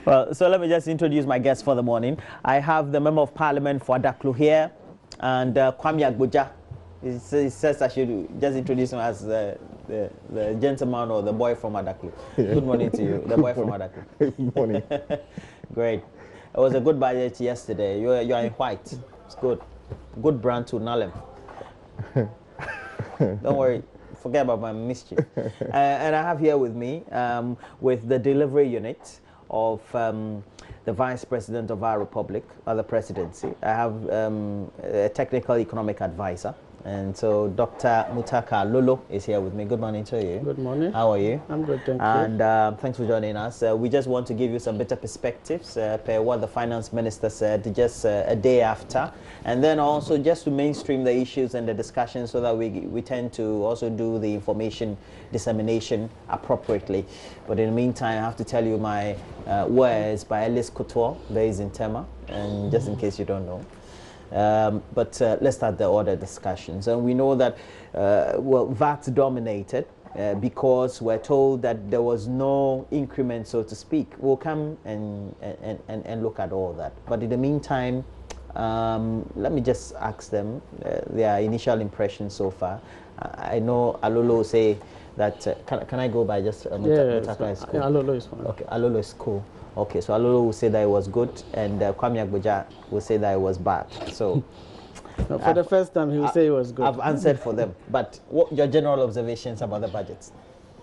Well, so let me just introduce my guest for the morning. I have the Member of Parliament for Adaklu here, and Kwame Agboja. He says I should just introduce him as the gentleman or the boy from Adaklu. Yeah. Good morning to you, the boy from Adaklu. Good morning. Great. It was a good budget yesterday. You are in white. It's good. Good brand to Nalem. Don't worry. Forget about my mischief. And I have here with me, with the delivery unit of the Vice President of our Republic, or the Presidency. I have a technical economic advisor. And so Dr. Mutaka Lolo is here with me. Good morning to you. Good morning. How are you? I'm good, thank you. And thanks for joining us. We just want to give you some better perspectives per what the Finance Minister said just a day after. And then also just to mainstream the issues and the discussion so that we tend to also do the information dissemination appropriately. But in the meantime, I have to tell you my words by Alice Couture, based in Tema, and just in case you don't know. But let's start the order discussions. And we know that, well, VAT dominated because we're told that there was no increment, so to speak. We'll come and look at all that. But in the meantime, let me just ask them their initial impressions so far. I know Alolo will say that, can I go by just Mutaka is cool? Yeah, Alolo is fine. Okay, Alolo is cool. Okay, so Alolo will say that it was good, and Kwame Agboja will say that it was bad. So, no, for the first time, he will say it was good. I've answered for them. But what your general observations about the budget?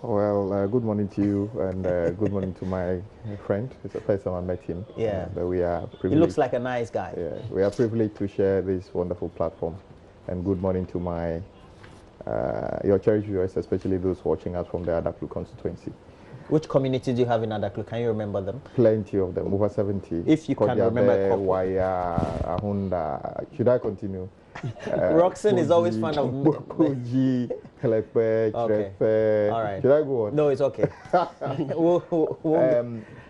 Well, good morning to you, and good morning to my friend. It's the first time I met him. Yeah. But we are privileged. He looks like a nice guy. Yeah, we are privileged to share this wonderful platform. And good morning to my your cherished viewers, especially those watching us from the Adaklu constituency. Which communities do you have in Adaklu? Can you remember them? Plenty of them, over 70. If you can remember. Waya, Ahunda. Should I continue? Roxanne is always fun of Bokuji, Kelepe, Trefe. All right. Should I go on? No, it's okay.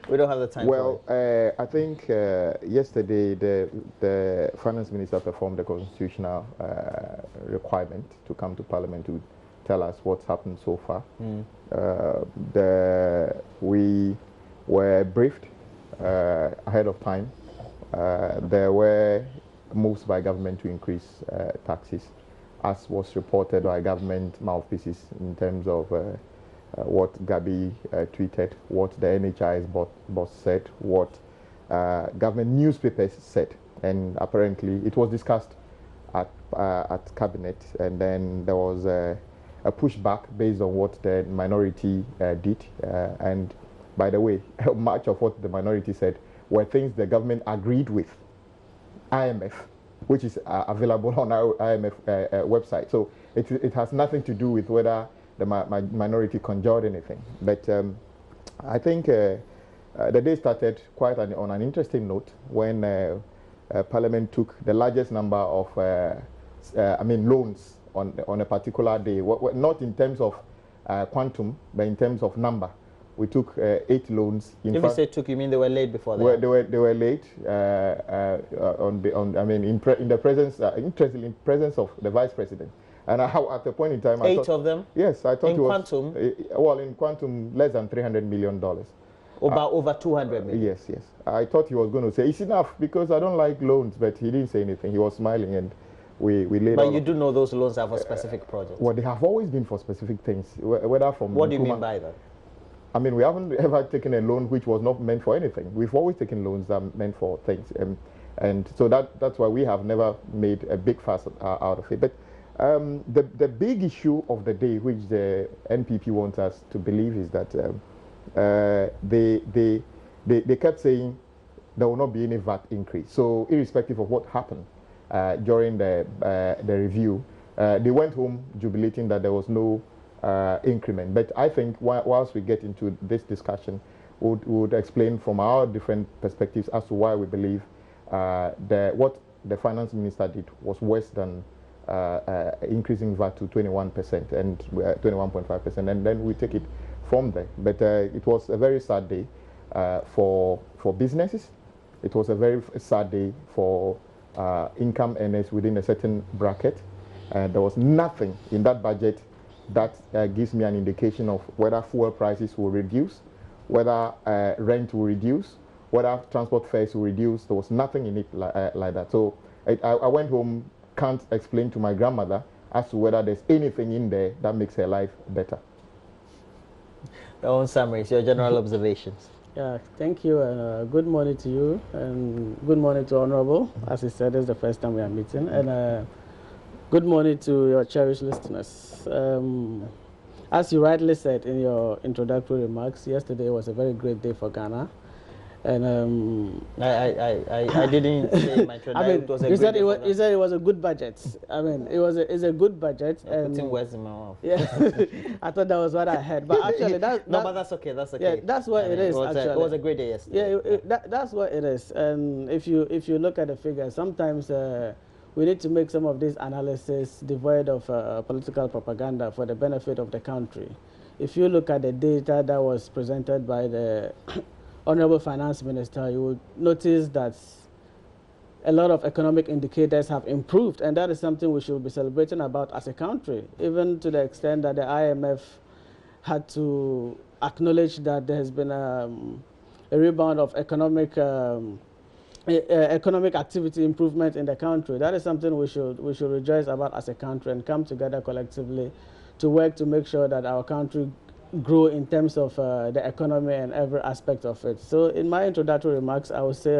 We don't have the time. Well, I think yesterday the Finance Minister performed the constitutional requirement to come to Parliament to tell us what's happened so far. We were briefed ahead of time. There were moves by government to increase taxes, as was reported by government mouthpieces in terms of what Gabi tweeted, what the NHI's boss said, what government newspapers said. And apparently it was discussed at Cabinet, and then there was a pushback based on what the minority did. And by the way, much of what the minority said were things the government agreed with IMF, which is available on our IMF website. So it has nothing to do with whether the minority conjured anything. But I think the day started quite on an interesting note when Parliament took the largest number of loans on a particular day, not in terms of quantum, but in terms of number. We took 8 loans. If you say took, you mean they were late before that? They were late in the presence, interestingly, in presence of the Vice President. And at a point in time, 8 of them. Yes, I thought in it was quantum. Well, in quantum, less than $300 million. About over 200 million. Yes, yes. I thought he was going to say it's enough because I don't like loans, but he didn't say anything. He was smiling, and we laid. But you do know those loans are for specific projects. Well, they have always been for specific things, whether from. What do you mean by that? I mean, we haven't ever taken a loan which was not meant for anything. We've always taken loans that are meant for things, and so that's why we have never made a big fuss out of it. But the big issue of the day, which the NPP wants us to believe, is that they kept saying there will not be any VAT increase. So irrespective of what happened during the review, they went home jubilating that there was no increment. But I think whilst we get into this discussion, we would explain from our different perspectives as to why we believe what the Finance Minister did was worse than increasing VAT to 21% and 21.5%, and then we take it from there. But it was a very sad day for businesses. It was a very sad day for income earners within a certain bracket. There was nothing in that budget that gives me an indication of whether fuel prices will reduce, whether rent will reduce, whether transport fares will reduce. There was nothing in it like that. So I went home, can't explain to my grandmother as to whether there's anything in there that makes her life better. Your own summaries, your general observations. Yeah, thank you, and good morning to you, and good morning to Honorable. As he said, this is the first time we are meeting, and good morning to your cherished listeners. As you rightly said in your introductory remarks, yesterday was a very great day for Ghana. And I didn't say my introduction. I mean, it was a you said great day you said it was a good budget. I mean, it's a good budget. You're putting words in my mouth. Yeah, I thought that was what I had, but actually but that's okay. That's okay. Yeah, that's what it is. It was a great day yesterday. Yeah, that's what it is. And if you look at the figures, sometimes we need to make some of this analysis devoid of political propaganda for the benefit of the country. If you look at the data that was presented by the Honorable Finance Minister, you will notice that a lot of economic indicators have improved, and that is something we should be celebrating about as a country, even to the extent that the IMF had to acknowledge that there has been a rebound of economic activity improvement in the country. That is something we should rejoice about as a country and come together collectively to work to make sure that our country grow in terms of the economy and every aspect of it. So in my introductory remarks, I would say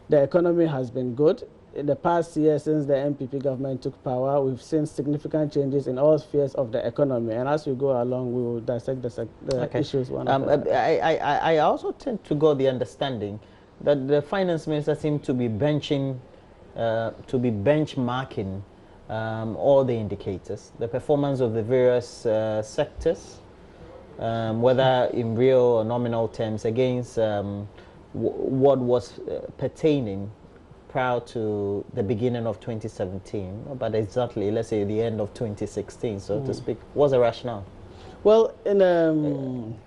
the economy has been good. In the past year since the MPP government took power, we've seen significant changes in all spheres of the economy. And as we go along, we will dissect the issues one after another. I also tend to go the understanding that the finance minister seemed to be benchmarking all the indicators, the performance of the various sectors, whether in real or nominal terms, against what was pertaining prior to the beginning of 2017, but exactly, let's say, the end of 2016, so to speak. What's the rationale? Well, even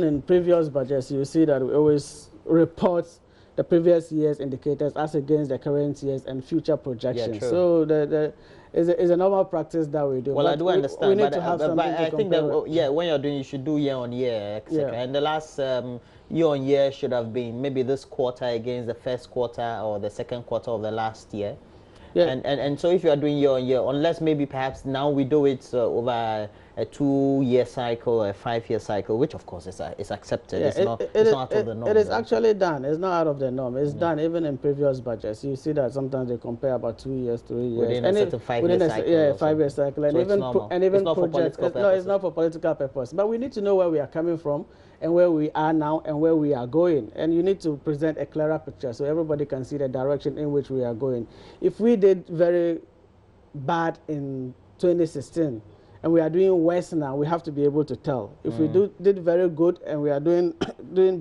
in previous budgets, you see that we always report the previous year's indicators as against the current year's and future projections. Yeah, true. So it's a normal practice that we do. Well, but I do understand, we need to have something I to think that compare when you're doing, you should do year on year, etc. Yeah. And the last year on year should have been maybe this quarter against the first quarter or the second quarter of the last year. Yeah. And so if you are doing year on year, unless maybe perhaps now we do it over a 2-year cycle or a 5-year cycle, which of course is accepted. Yeah, it's not out of the norm. It is actually done. It's not out of the norm. It's done even in previous budgets. You see that sometimes they compare about 2 years, 3 years. Within a certain 5-year cycle. Yeah, 5-year cycle. And so even projects. No, it's not for political purpose. But we need to know where we are coming from and where we are now and where we are going. And you need to present a clearer picture so everybody can see the direction in which we are going. If we did very bad in 2016 and we are doing worse now, we have to be able to tell. If we did very good and we are doing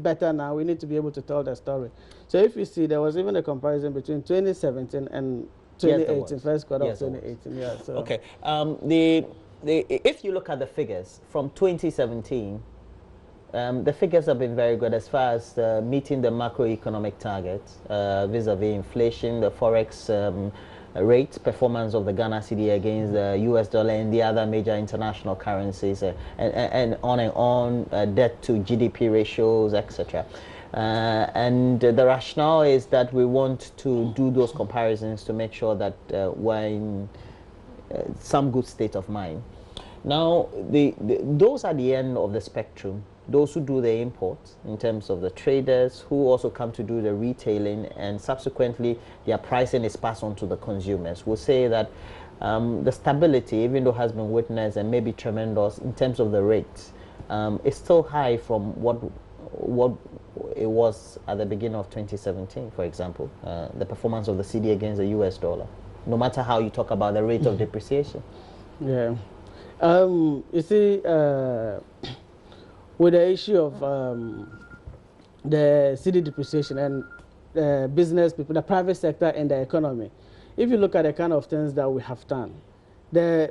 better now, we need to be able to tell the story. So if you see, there was even a comparison between 2017 and 2018, first quarter of 2018. Yeah, so. Okay. If you look at the figures from 2017, the figures have been very good as far as meeting the macroeconomic targets vis-a-vis inflation, the forex rate performance of the Ghana cedi against the US dollar and the other major international currencies, and on, debt to GDP ratios, etc. And the rationale is that we want to do those comparisons to make sure that we're in some good state of mind. Now, those are the end of the spectrum. Those who do the imports, in terms of the traders, who also come to do the retailing, and subsequently their pricing is passed on to the consumers, will say that the stability, even though has been witnessed and may be tremendous in terms of the rates, is still high from what it was at the beginning of 2017, for example, the performance of the cedi against the US dollar, no matter how you talk about the rate of depreciation. Yeah. You see, with the issue of the cedi depreciation and business people, the private sector and the economy, if you look at the kind of things that we have done,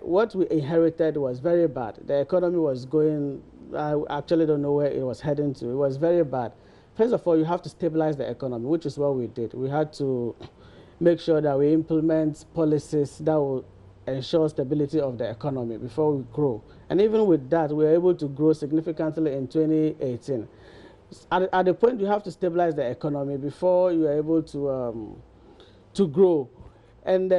what we inherited was very bad. The economy was going, I actually don't know where it was heading to. It was very bad. First of all, you have to stabilize the economy, which is what we did. We had to make sure that we implement policies that will ensure stability of the economy before we grow. And even with that, we were able to grow significantly in 2018. at the point you have to stabilize the economy before you are able to grow. And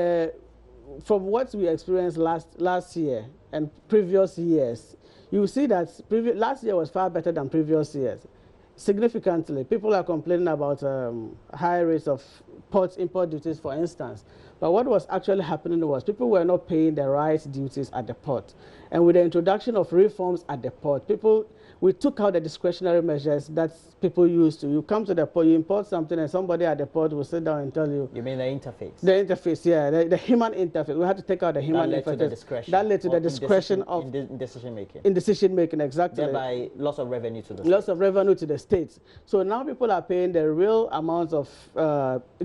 from what we experienced last year and previous years, you see that last year was far better than previous years. Significantly, people are complaining about high rates of import duties, for instance. But what was actually happening was people were not paying the right duties at the port. And with the introduction of reforms at the port, we took out the discretionary measures that people used to. You come to the port, you import something, and somebody at the port will sit down and tell you. You mean the interface? The interface, yeah, the human interface. We had to take out the human interface. That led to the discretion. That led to the discretion in decision making. In decision making, exactly. Thereby, loss of revenue to the states. Loss of revenue to the states. So now people are paying the real amounts of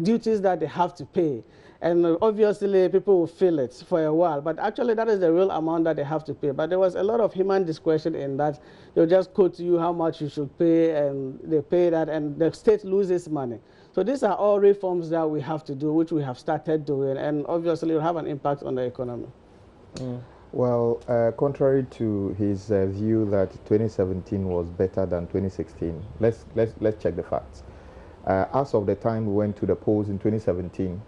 duties that they have to pay. And obviously, people will feel it for a while. But actually, that is the real amount that they have to pay. But there was a lot of human discretion in that. They'll just quote to you how much you should pay, and they pay that, and the state loses money. So these are all reforms that we have to do, which we have started doing, and obviously it will have an impact on the economy. Well, contrary to his view that 2017 was better than 2016, let's check the facts. As of the time we went to the polls in 2017,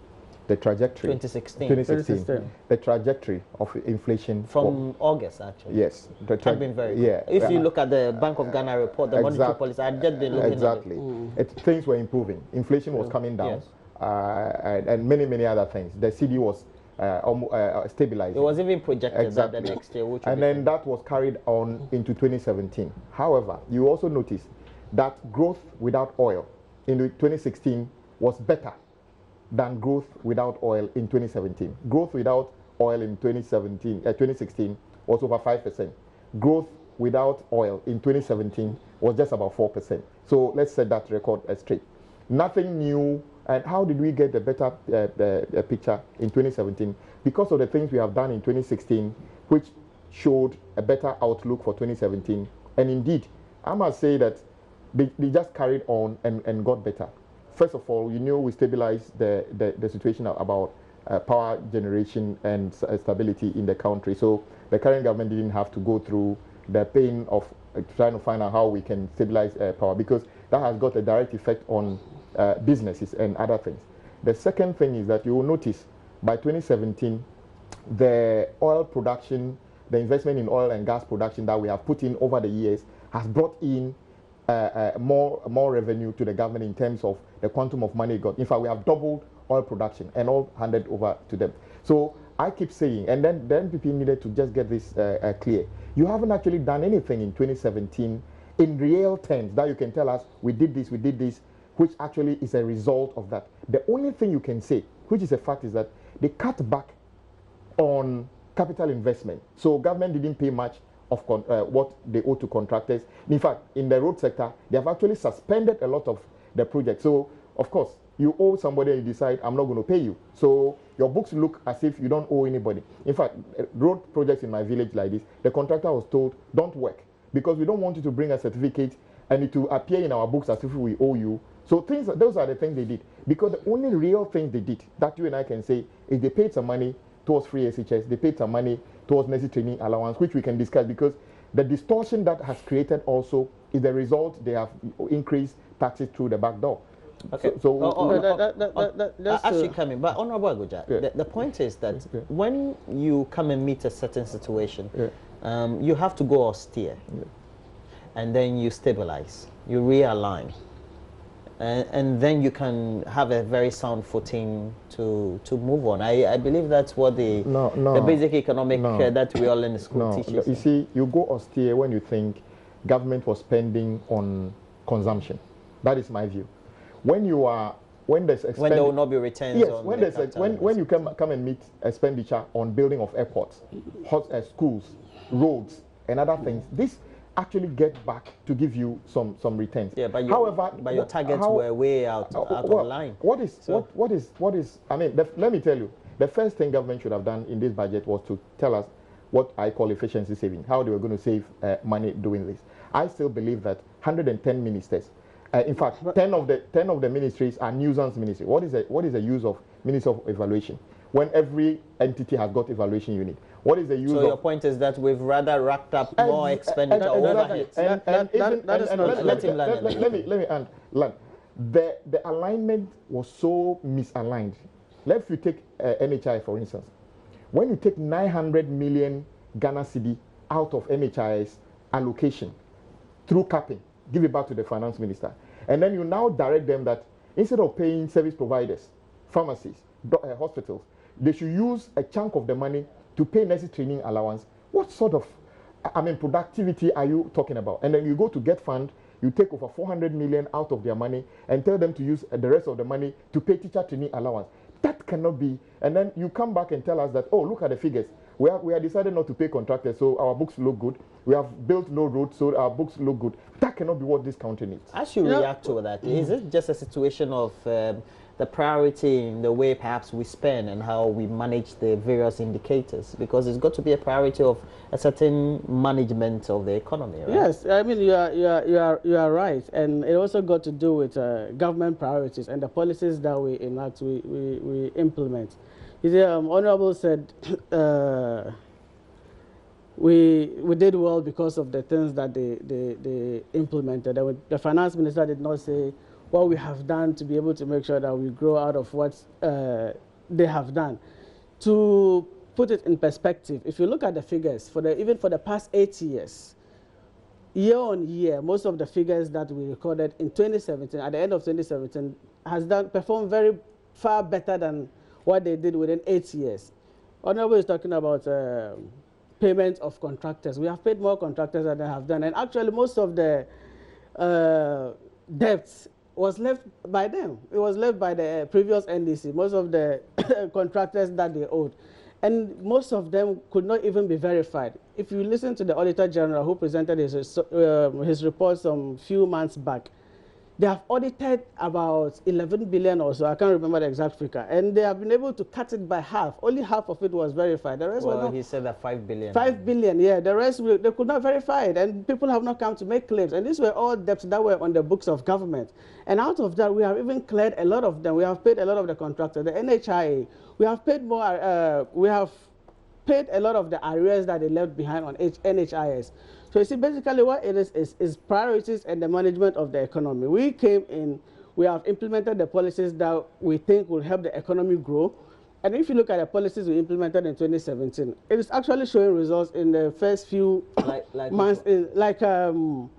the trajectory 2016, the trajectory of inflation from August, actually, yes, had been very good. If you look at the Bank of Ghana report, the monetary policy, I just been looking at it. Things were improving, inflation was coming down, yes. And many other things. The CD was stabilizing. It was even projected that the next year, and then that was carried on into 2017. However, you also notice that growth without oil in 2016 was better than growth without oil in 2017. Growth without oil in 2016 was over 5%. Growth without oil in 2017 was just about 4%. So let's set that record straight. Nothing new. And how did we get the better picture in 2017? Because of the things we have done in 2016, which showed a better outlook for 2017. And indeed, I must say that they just carried on and got better. First of all, you knew we stabilized the situation about power generation and stability in the country. So the current government didn't have to go through the pain of trying to find out how we can stabilize power, because that has got a direct effect on businesses and other things. The second thing is that you will notice by 2017, the oil production, the investment in oil and gas production that we have put in over the years has brought in more revenue to the government in terms of the quantum of money it got. In fact, we have doubled oil production and all handed over to them. So I keep saying, and then the NPP needed to just get this clear. You haven't actually done anything in 2017 in real terms that you can tell us we did this, which actually is a result of that. The only thing you can say, which is a fact, is that they cut back on capital investment. So government didn't pay much of what they owe to contractors. In fact, in the road sector, they have actually suspended a lot of the projects. So, of course, you owe somebody and you decide, I'm not going to pay you. So your books look as if you don't owe anybody. In fact, road projects in my village like this, the contractor was told, don't work, because we don't want you to bring a certificate and it will appear in our books as if we owe you. So those are the things they did. Because the only real thing they did, that you and I can say, is they paid some money towards free SHS, they paid some money towards necessary training allowance, which we can discuss, because the distortion that has created also is the result. They have increased taxes through the back door. Okay. Actually coming, but Honorable Aguja, the point is that when you come and meet a certain situation, you have to go austere, and then you stabilize, you realign. And then you can have a very sound footing to move on. I believe that's what the basic economic that we all in the school teaches. You see, you go austere when you think government was spending on consumption. That is my view. When there will not be returns. Yes, when you come and meet expenditure on building of airports, schools, roads, and other things, this actually get back to give you some returns. Yeah, but your targets were way out of line. What is? I mean, let me tell you. The first thing government should have done in this budget was to tell us what I call efficiency saving. How they were going to save money doing this. I still believe that 110 ministers. In fact, 10 of the ministries are nuisance ministries. What is the use of Ministry of Evaluation when every entity has got evaluation unit? What is the use So of... your point is that we've rather racked up more expenditure overheads. Let me end. The alignment was so misaligned. If you take NHI, for instance, when you take 900 million Ghana cedi out of NHI's allocation through capping, give it back to the finance minister, and then you now direct them that instead of paying service providers, pharmacies, hospitals, they should use a chunk of the money to pay nurses training allowance. What sort of, productivity are you talking about? And then you go to Gov't, you take over 400 million out of their money and tell them to use the rest of the money to pay teacher training allowance. That cannot be. And then you come back and tell us that, oh, look at the figures. We have decided not to pay contractors, so our books look good. We have built no roads, so our books look good. That cannot be what this country needs. As you react to that, is it just a situation of the priority in the way perhaps we spend and how we manage the various indicators? Because it's got to be a priority of a certain management of the economy, right? Yes, I mean you are right, and it also got to do with government priorities and the policies that we enact, we implement. You see, Honorable said we did well because of the things that they implemented. The finance minister did not say what we have done to be able to make sure that we grow out of what they have done. To put it in perspective, if you look at the figures, even for the past 8 years, year on year, most of the figures that we recorded in 2017, at the end of 2017, has performed very far better than what they did within 8 years. Honorable is talking about payment of contractors. We have paid more contractors than they have done, and actually most of the debts was left by them. It was left by the previous NDC, most of the contractors that they owed. And most of them could not even be verified. If you listen to the Auditor General who presented his report some few months back, they have audited about 11 billion or so, I can't remember the exact figure, and they have been able to cut it by half. Only half of it was verified. The rest well, he said that 5 billion. 5 billion, yeah. The rest, they could not verify it, and people have not come to make claims. And these were all debts that were on the books of government. And out of that, we have even cleared a lot of them. We have paid a lot of the contractors, the NHIA. We have paid more, we have paid a lot of the arrears that they left behind on NHIS. So you see, basically what it is priorities and the management of the economy. We came in, we have implemented the policies that we think will help the economy grow. And if you look at the policies we implemented in 2017, it is actually showing results in the first few months. The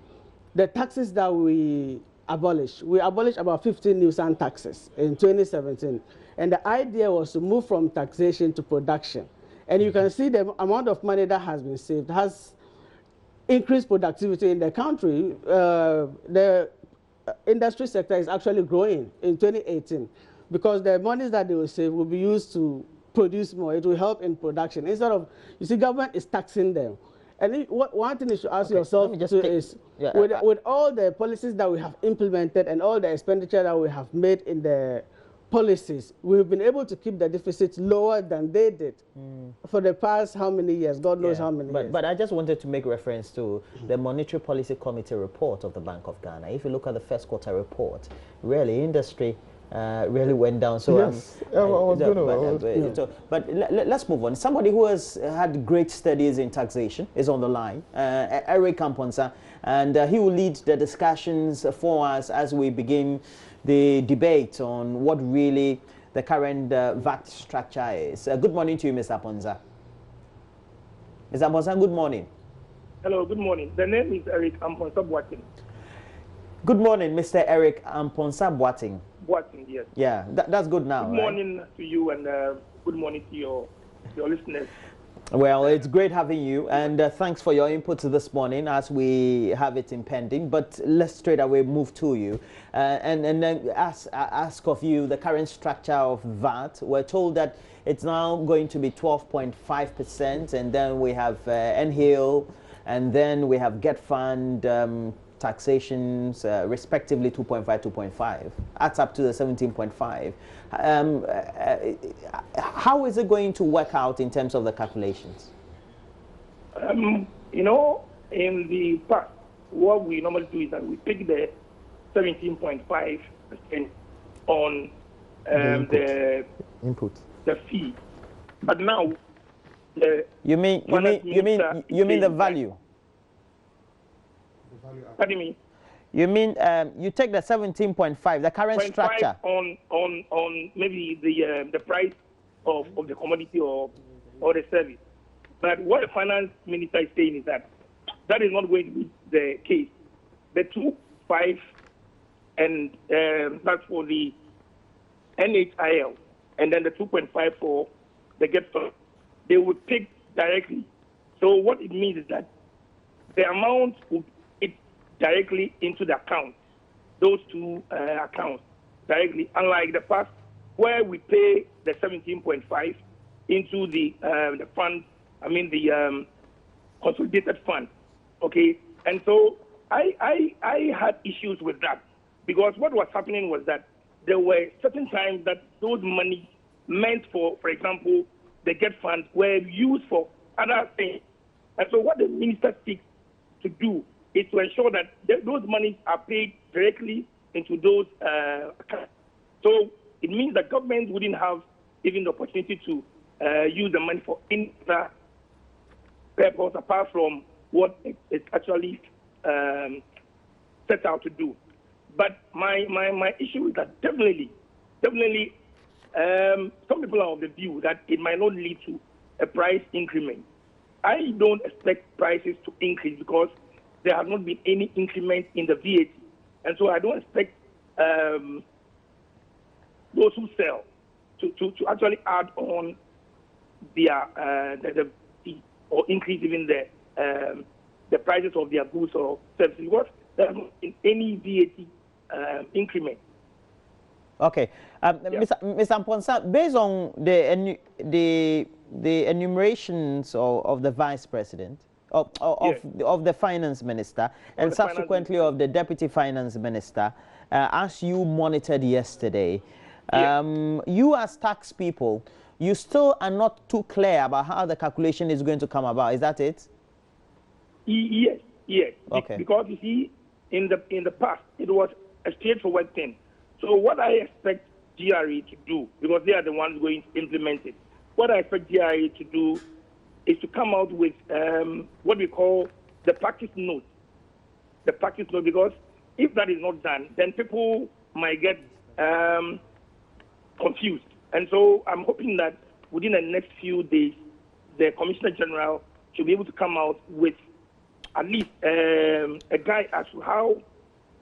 taxes that we abolished. We abolished about 15 nuisance taxes in 2017. And the idea was to move from taxation to production. And you can see the amount of money that has been saved has increased productivity in the country. The industry sector is actually growing in 2018 because the monies that they will save will be used to produce more. It will help in production. Instead of, you see, government is taxing them. And one thing you should ask yourself is, with all the policies that we have implemented and all the expenditure that we have made in the policies, we've been able to keep the deficit lower than they did for the past how many years? God knows how many years. But I just wanted to make reference to the Monetary Policy Committee report of the Bank of Ghana. If you look at the first quarter report, really industry really went down. So yes, but let's move on. Somebody who has had great studies in taxation is on the line, Eric Amponsa, and he will lead the discussions for us as we begin the debate on what really the current VAT structure is. Good morning to you, Mr. Amponsa. Mr. Amponsa, good morning. Hello, good morning. The name is Eric Amponsa Boating. Good morning, Mr. Eric Amponsa Boating. Boating, yes. Yeah, that's good now. Good morning to you, and good morning to your listeners. Well, it's great having you, and thanks for your input this morning as we have it impending. But let's straight away move to you and then ask of you the current structure of VAT. We're told that it's now going to be 12.5%, and then we have NHIL, and then we have Gov't taxations, respectively 2.5, 2.5. Adds up to the 17.5. How is it going to work out in terms of the calculations? You know, in the past, what we normally do is that we take the 17.5% on the input, the fee. But now, You mean the value? What do you mean? You mean you take the 17.5, the current structure on maybe the price of the commodity or the service. But what the finance minister is saying is that is not going to be the case. The 2.5 and that's for the NHIL, and then the 2.5 for the Gov't, they would take directly. So what it means is that the amount would it directly into the account, those two accounts directly, unlike the past where we pay the 17.5 into the fund, the consolidated fund, okay? And so I had issues with that because what was happening was that there were certain times that those money meant for example, the Gov't funds were used for other things. And so what the minister seeks to do is to ensure that those monies are paid directly into those accounts. So it means that government wouldn't have even the opportunity to use the money for any other purpose apart from what it's actually set out to do. But my issue is that definitely, some people are of the view that it might not lead to a price increment. I don't expect prices to increase because there has not been any increment in the VAT. And so I don't expect those who sell to actually add on their the or increase even the prices of their goods or services because there has not been any VAT increment. Okay, Mr. Amponsa, based on the enumerations of the vice president, of the finance minister, and subsequently of the deputy finance minister, as you monitored yesterday, you as tax people, you still are not too clear about how the calculation is going to come about. Is that it? Yes. Okay. Because you see, in the past, it was a straightforward thing. So what I expect GRE to do, because they are the ones going to implement it, what I expect GRE to do is to come out with what we call the practice note. The practice note, because if that is not done, then people might get confused. And so I'm hoping that within the next few days, the Commissioner General should be able to come out with at least a guide as to how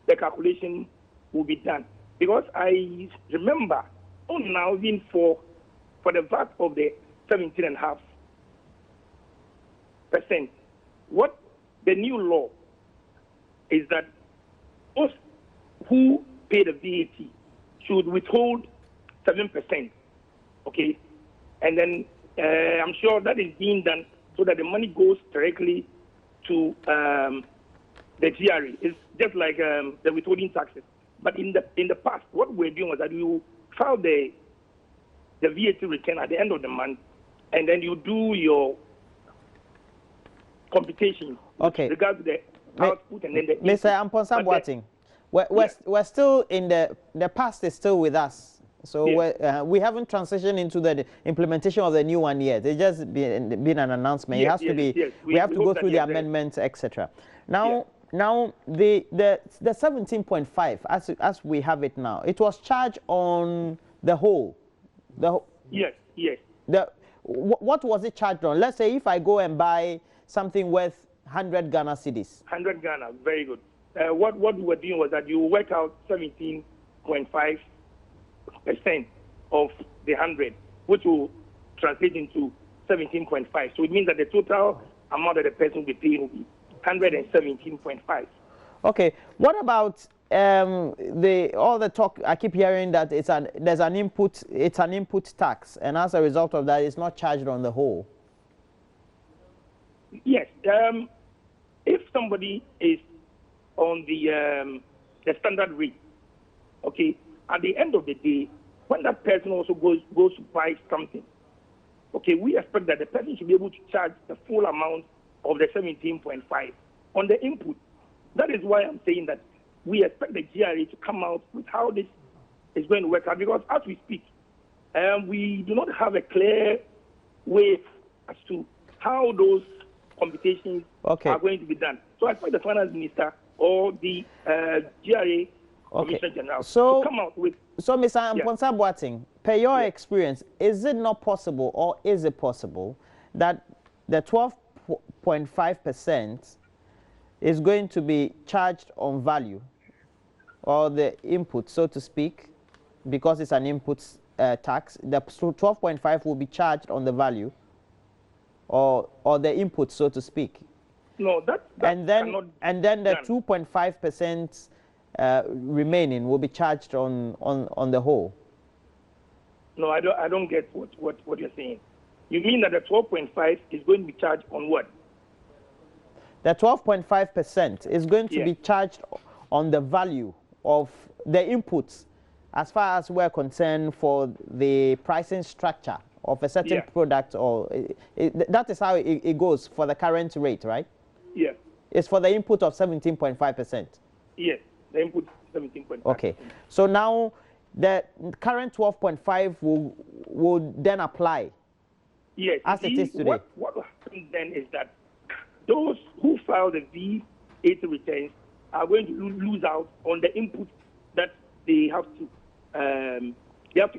the calculation will be done. Because I remember, now even for the VAT of the 17.5%, what the new law is that those who pay the VAT should withhold 7%, okay? And then I'm sure that is being done so that the money goes directly to the GRE. It's just like the withholding taxes. But in the past, what we were doing was that you file the VAT return at the end of the month, and then you do your computation with regard to the output and then the Mr. Amponsa Boateng, we're still in the past is still with us. So we haven't transitioned into the implementation of the new one yet. It's just been an announcement. It has to be. Yes. We have to go through the amendments, etc. Now the 17.5 as we have it now, it was charged on the whole. Yes. What was it charged on? Let's say if I go and buy something worth 100 Ghana cedis. 100 Ghana, very good. What we were doing was that you work out 17.5% of the 100, which will translate into 17.5. So it means that the total amount that the person will be paying will be 117.5. Okay. What about all the talk I keep hearing that it's an input tax, and as a result of that, it's not charged on the whole? Yes. If somebody is on the standard rate, okay, at the end of the day, when that person also goes to buy something, okay, we expect that the person should be able to charge the full amount of the 17.5 on the input. That is why I'm saying that we expect the GRA to come out with how this is going to work out, because as we speak, we do not have a clear way as to how those computations are going to be done. So I expect the finance minister or the GRA Commissioner General to come out with. So, Mr. Amponsa Boateng, per your experience, is it not possible, or is it possible that the 12.5% is going to be charged on value, or the input, so to speak, because it's an input tax? The 12.5 will be charged on the value, or the input, so to speak. No, that and then the 2.5% remaining will be charged on the whole. No, I don't get what you're saying. You mean that the 12.5 is going to be charged on what? The 12.5% is going to be charged on the value of the inputs, as far as we're concerned, for the pricing structure of a certain product, or that is how it goes for the current rate, right? Yeah. It's for the input of 17.5%. Yes, the input 17.5%. Okay. So now the current 12.5 will then apply. Yes. As it is today. What happens then is that those who file the VAT returns are going to lose out on the input that they have to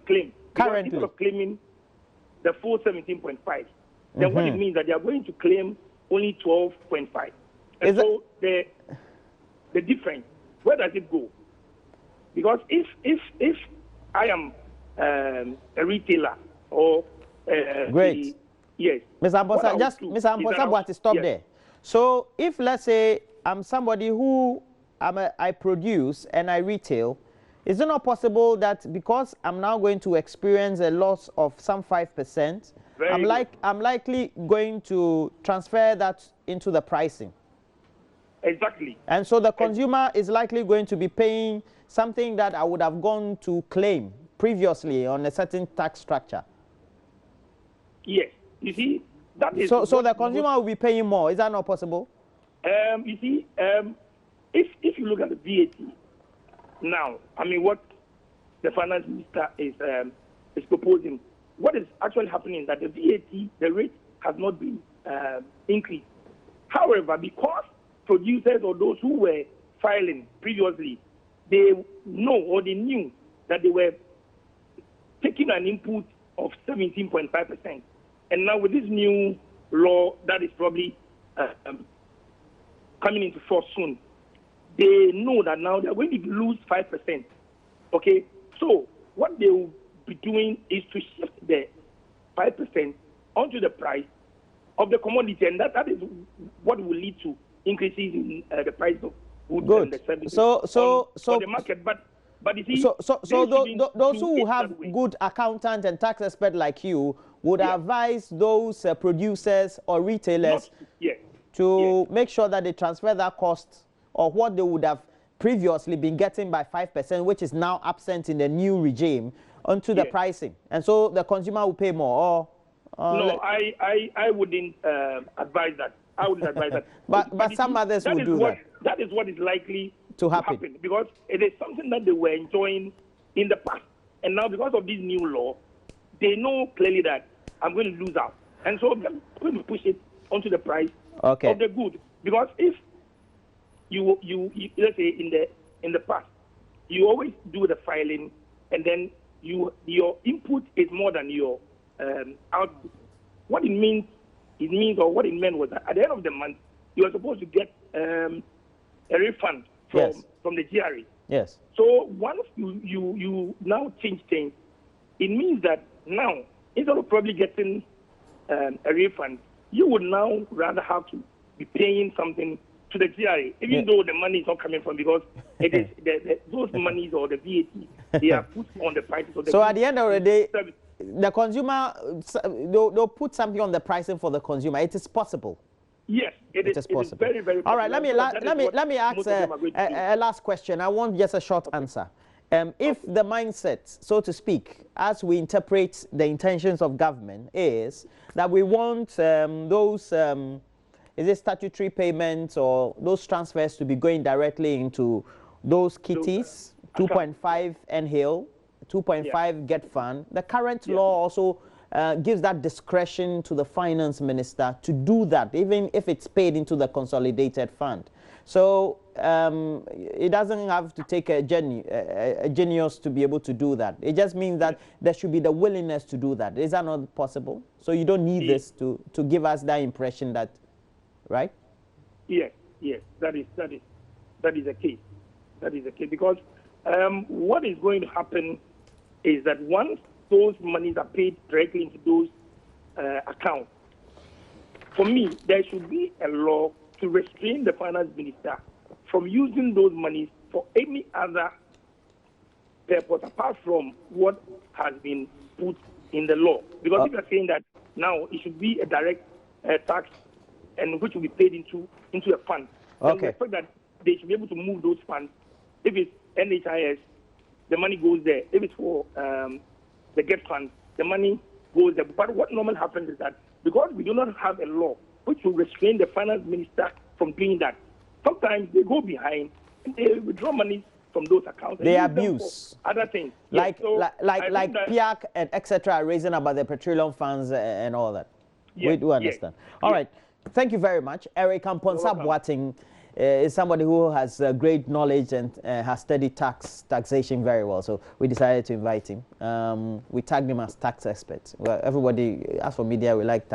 claim. Currently. Instead of claiming the full 17.5, then what it means that they are going to claim only 12.5. And so the difference, where does it go? Because if I am a retailer or great. Yes. Mr. Amponsa, Mr. Amponsa, stop there. So if, let's say, I'm somebody who I produce and I retail, is it not possible that because I'm now going to experience a loss of some 5%, I'm likely going to transfer that into the pricing? Exactly. And so the consumer is likely going to be paying something that I would have gone to claim previously on a certain tax structure. Yes. You see, that is... So the consumer will be paying more. Is that not possible? You see, if you look at the VAT now, I mean, what the finance minister is proposing, what is actually happening is that the VAT, the rate has not been increased. However, because producers or those who were filing previously, they know or they knew that they were taking an input of 17.5%. And now with this new law that is probably coming into force soon, they know that now they are going to lose 5%. Okay? So what they will be doing is to shift the 5% onto the price of the commodity, and that is what will lead to increases in the price of goods and the services so the market. But you see, those who have good accountant and tax expert like you would advise those producers or retailers to make sure that they transfer that cost or what they would have previously been getting by 5%, which is now absent in the new regime, onto the pricing, and so the consumer will pay more. No, I wouldn't advise that. I wouldn't advise that. but some others will do that. That is what is likely to happen, because it is something that they were enjoying in the past, and now because of this new law, they know clearly that I'm going to lose out, and so they're going to push it onto the price of the good. Because if you let's say in the past, you always do the filing, and then your input is more than your output. What it means, or what it meant was that at the end of the month, you are supposed to get a refund from the GRA. Yes. So once you now change things, it means that now, instead of probably getting a refund, you would now rather have to be paying something to the GRA, even though the money is not coming from, because it is those monies or the VAT, they are put on the prices of the So at the end of the day, the consumer, they'll put something on the pricing for the consumer. It is possible. Yes, it is possible. It is very, very possible. All right, let me ask a last question. I want just a short answer. If the mindset, so to speak, as we interpret the intentions of government, is that we want those is it statutory payments or those transfers to be going directly into those kitties, 2.5 NHIL, 2.5 Get Fund. The current law also gives that discretion to the finance minister to do that, even if it's paid into the consolidated fund. So it doesn't have to take a genius to be able to do that. It just means that there should be the willingness to do that. Is that not possible? So you don't need this to give us that impression that, right? Yes, that is the case. That is the case, because what is going to happen is that once those monies are paid directly into those accounts, for me, there should be a law to restrain the finance minister from using those monies for any other purpose apart from what has been put in the law. Because if you're saying that now it should be a direct tax and which will be paid into a fund, then we expect that they should be able to move those funds. If it's NHIS, the money goes there. If it's for the Gov't fund, the money goes there. But what normally happens is that because we do not have a law which will restrain the finance minister from doing that, sometimes they go behind and they withdraw money from those accounts. They abuse other things. Like yes, so like PIAC and etc. raising about the petroleum funds and all that. Yes, we do understand. Yes, all right. Thank you very much. Eric Amponsa Boateng is somebody who has great knowledge and has studied taxation very well. So we decided to invite him. We tagged him as tax expert. Well, everybody, as for media, we like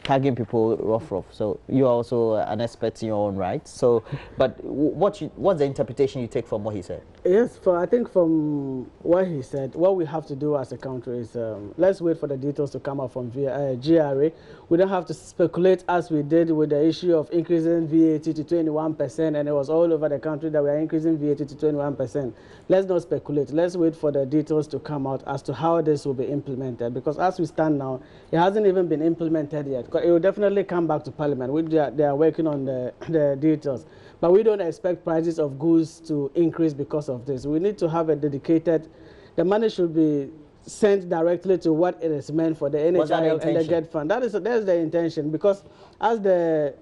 tagging people rough. So you're also an expert in your own right. So, but what's the interpretation you take from what he said? Yes, I think from what he said, what we have to do as a country is let's wait for the details to come out from GRA. We don't have to speculate as we did with the issue of increasing VAT to 21%, and it was all over the country that we are increasing VAT to 21%. Let's not speculate. Let's wait for the details to come out as to how this will be implemented, because as we stand now, it hasn't even been implemented yet. It will definitely come back to Parliament. They are working on the details. But we don't expect prices of goods to increase because of this. We need to have a dedicated, the money should be sent directly to what it is meant for, the NHIL and the Gov't fund. That's the intention, because as the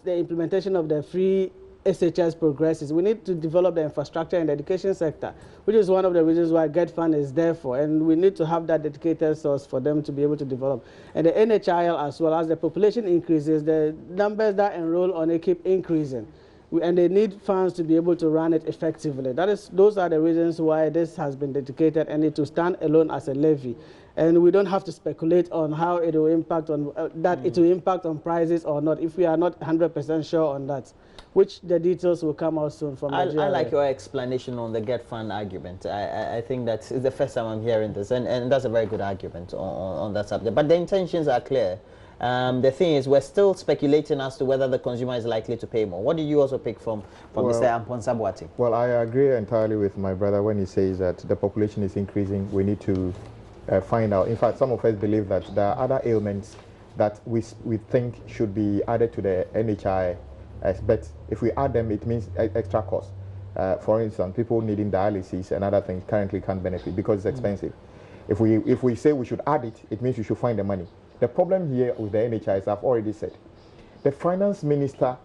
implementation of the free SHS progresses, we need to develop the infrastructure in the education sector, which is one of the reasons why Gov't fund is there for, and we need to have that dedicated source for them to be able to develop. And the NHIL, as well as the population increases, the numbers that enroll on it keep increasing. And they need funds to be able to run it effectively. Those are the reasons why this has been dedicated, and it to stand alone as a levy. And we don't have to speculate on how it will impact on it will impact on prices or not, if we are not 100% sure on that, which the details will come out soon from the GRA. I like your explanation on the Gov't fund argument. I think that's the first time I'm hearing this, and that's a very good argument on that subject. But the intentions are clear. The thing is, we're still speculating as to whether the consumer is likely to pay more. What did you also pick from Mr. Amponsa Boateng? Well, I agree entirely with my brother when he says that the population is increasing. We need to find out. In fact, some of us believe that there are other ailments that we think should be added to the NHI. But if we add them, it means extra cost. For instance, people needing dialysis and other things currently can't benefit because it's expensive. If we say we should add it, it means we should find the money. The problem here with the NHI, as I've already said, the finance minister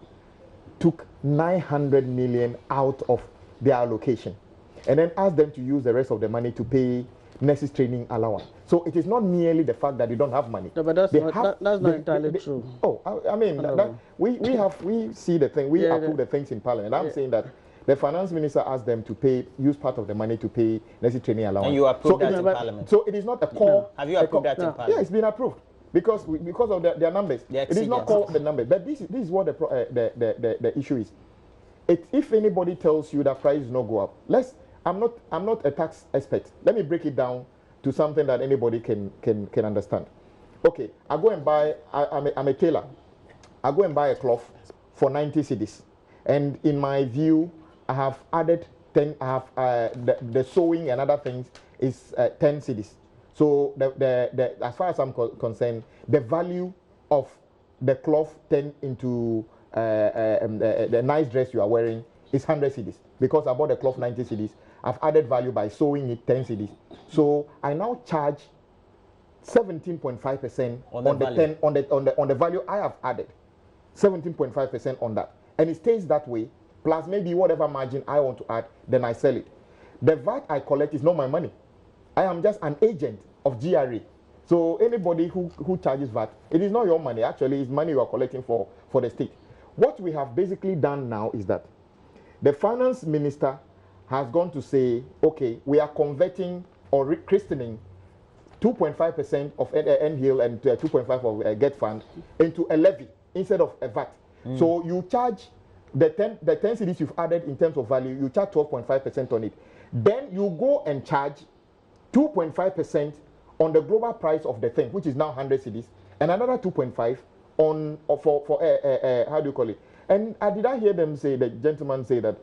took 900 million out of their allocation and then asked them to use the rest of the money to pay nurses training allowance. So it is not merely the fact that they don't have money. No, but that's not entirely true. Oh, I mean, we see the thing, we approve the things in Parliament. I'm saying that the finance minister asked them to use part of the money to pay nurses training allowance. And you approved that in Parliament. So it is not a core. Have you approved that in Parliament? Yeah, it's been approved. Because of their numbers, it is not called the numbers. But this is what the issue is. If anybody tells you that prices not go up, I'm not a tax expert. Let me break it down to something that anybody can understand. Okay, I go and buy. I'm a tailor. I go and buy a cloth for 90 cedis, and in my view, I have added 10. I have the sewing and other things is 10 cedis. So as far as I'm concerned, the value of the cloth turned into the nice dress you are wearing is 100 cedis. Because I bought the cloth 90 cedis, I've added value by sewing it 10 cedis. So I now charge 17.5% on the value I have added. 17.5% on that, and it stays that way. Plus maybe whatever margin I want to add, then I sell it. The VAT I collect is not my money. I am just an agent of GRA. So anybody who charges VAT, it is not your money. Actually, it's money you are collecting for the state. What we have basically done now is that the finance minister has gone to say, okay, we are converting or rechristening 2.5% of NHIL and 2.5% of Gov't fund into a levy instead of a VAT. So you charge the 10 cedis you've added in terms of value, you charge 12.5% on it. Then you go and charge 2.5% on the global price of the thing, which is now 100 cedis, and another 2.5 on for how do you call it? And did I hear them say, the gentleman say that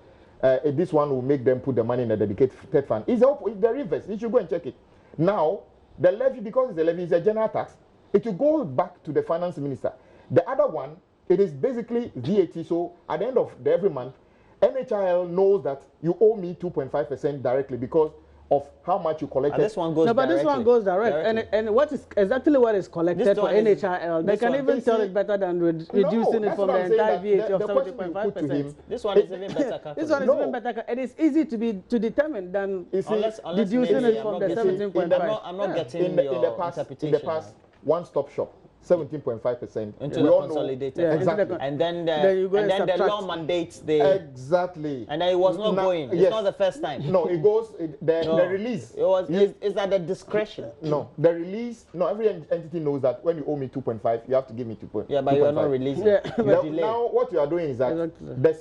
this one will make them put the money in a dedicated fund? It's the reverse. You should go and check it. Now, the levy, because the levy is a general tax, it will go back to the finance minister. The other one, it is basically VAT. So at the end of every month, NHIL knows that you owe me 2.5% directly because of how much you collected. This one goes no, but directly. this one goes direct. And what is exactly what is collected for NHIL? They can even tell it better than reducing it from the entire VAT of 70.5%. This one is even better. This one is even better. And it's easy to determine than reducing it from the 17.5. I'm not getting your interpretation. In the past, one-stop shop. 17.5% into the consolidated. Yeah, exactly. And then the law mandates the exactly. And then it was not going. It's not the first time. No, it goes the release. It was. Is that the discretion? No, the release. No, every entity knows that when you owe me 2.5, you have to give me 2.5. Yeah, but you are not releasing. Yeah. Now what you are doing is that the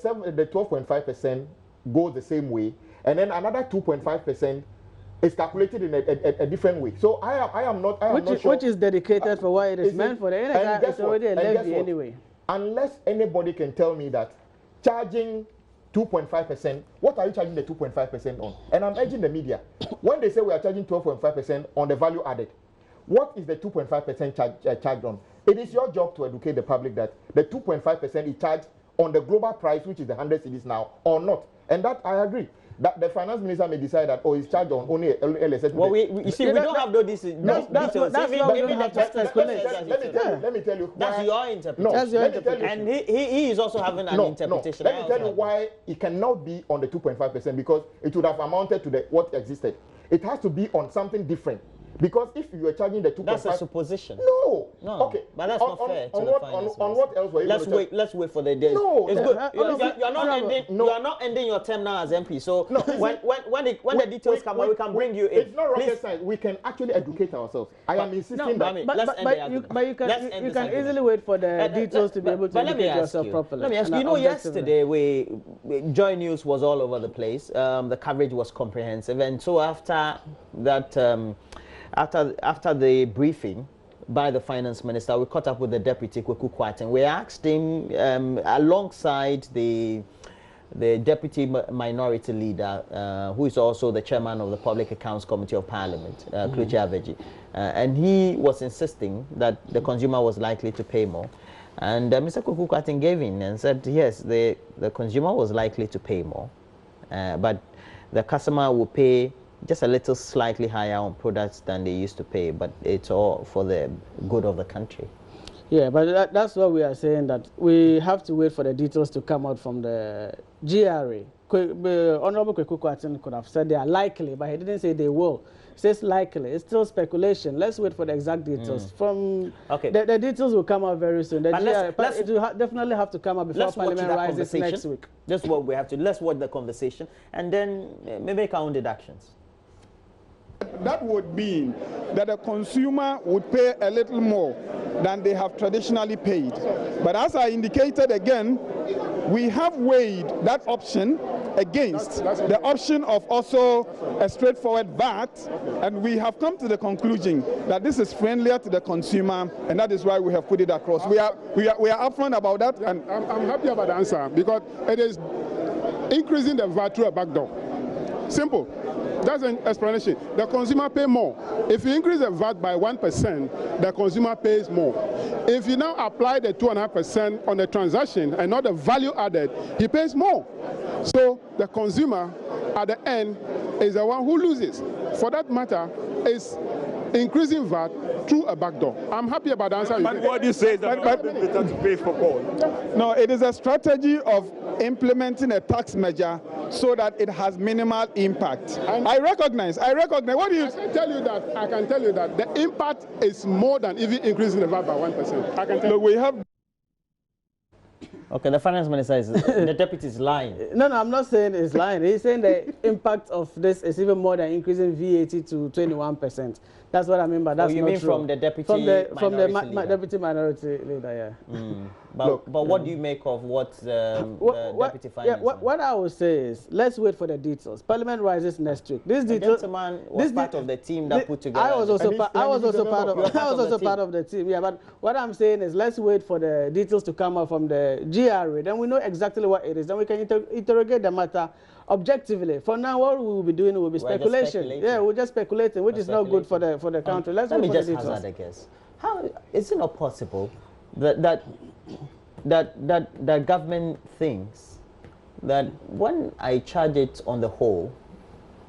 12.5% goes the same way, and then another 2.5% is calculated in a different way. So I am not sure. Which is dedicated for what it is meant for. The NHIL it's already a levy anyway. Unless anybody can tell me that charging 2.5%, what are you charging the 2.5% on? And I'm urging the media, when they say we are charging 12.5% on the value added, what is the 2.5% charged on? It is your job to educate the public that the 2.5% is charged on the global price, which is the 100 cedis now, or not. And that I agree. That the finance minister may decide that it's charged on only LSS. Well, you see, we don't have those details. Let me tell you. That's your interpretation. No, that's your interpretation. And he is also having an interpretation. Let me tell you why it cannot be on the 2.5% because it would have amounted to what existed. It has to be on something different. Because if you are charging the 2.5%, that's a supposition. No. Okay. But that's not fair. On what else were you Let's wait for the day. No. It's good. You are not ending your term now as MP. So when the details come out, we can bring you in. It's not rocket science. We can actually educate ourselves. I am insisting that. But you can easily wait for the details to be able to educate yourself properly. Let me ask you. Yesterday JoyNews was all over the place. The coverage was comprehensive, and so after that. After the briefing by the finance minister, we caught up with the deputy Kweku Kwarteng. We asked him, alongside the deputy minority leader, who is also the chairman of the Public Accounts Committee of Parliament, Kluchi Aveji, and he was insisting that the consumer was likely to pay more. And Mr. Kweku Kwarteng gave in and said, yes, the consumer was likely to pay more, but the customer will pay just a little slightly higher on products than they used to pay, but it's all for the good of the country. Yeah, but that's what we are saying, that we have to wait for the details to come out from the GRA. Honorable Kweku Kwarteng could have said they are likely, but he didn't say they will. He says likely. It's still speculation. Let's wait for the exact details. The details will come out very soon. It will definitely have to come out before Parliament rises next week. That's what we have to. Let's watch the conversation and then make our own deductions. That would mean that the consumer would pay a little more than they have traditionally paid. But as I indicated again, we have weighed that option against the option of also a straightforward VAT, and we have come to the conclusion that this is friendlier to the consumer, and that is why we have put it across. We are upfront about that, and I'm happy about the answer because it is increasing the VAT through a back door. Simple. That's an explanation. The consumer pay more. If you increase the VAT by 1%, the consumer pays more. If you now apply the 2.5% on the transaction and not the value added, he pays more. So the consumer at the end is the one who loses. For that matter, it's increasing VAT through a back door. I'm happy about the answer. But what you say is that it's better to pay for coal. No, it is a strategy of implementing a tax measure so that it has minimal impact. And I recognize. What do you? I can tell you that the impact is more than even increasing the VAT by 1%. I can tell you. We have. Okay, the finance minister is the deputy is lying. No, I'm not saying it's lying. He's saying the impact of this is even more than increasing VAT to 21%. That's what I mean by that's you not mean true. From the deputy deputy minority leader, yeah. But what do you make of what the deputy finance? Yeah, what I would say is let's wait for the details. Parliament rises next week. This details. The gentleman was part of the team that put together. I was also part of the team. Yeah, but what I'm saying is let's wait for the details to come out from the GRA. Then we know exactly what it is. Then we can interrogate the matter objectively. For now, what we will be doing will be speculation. Yeah, we're just speculating, which is not good for the country. Let me just hazard a guess. How is it not possible that government thinks that when I charge it on the whole,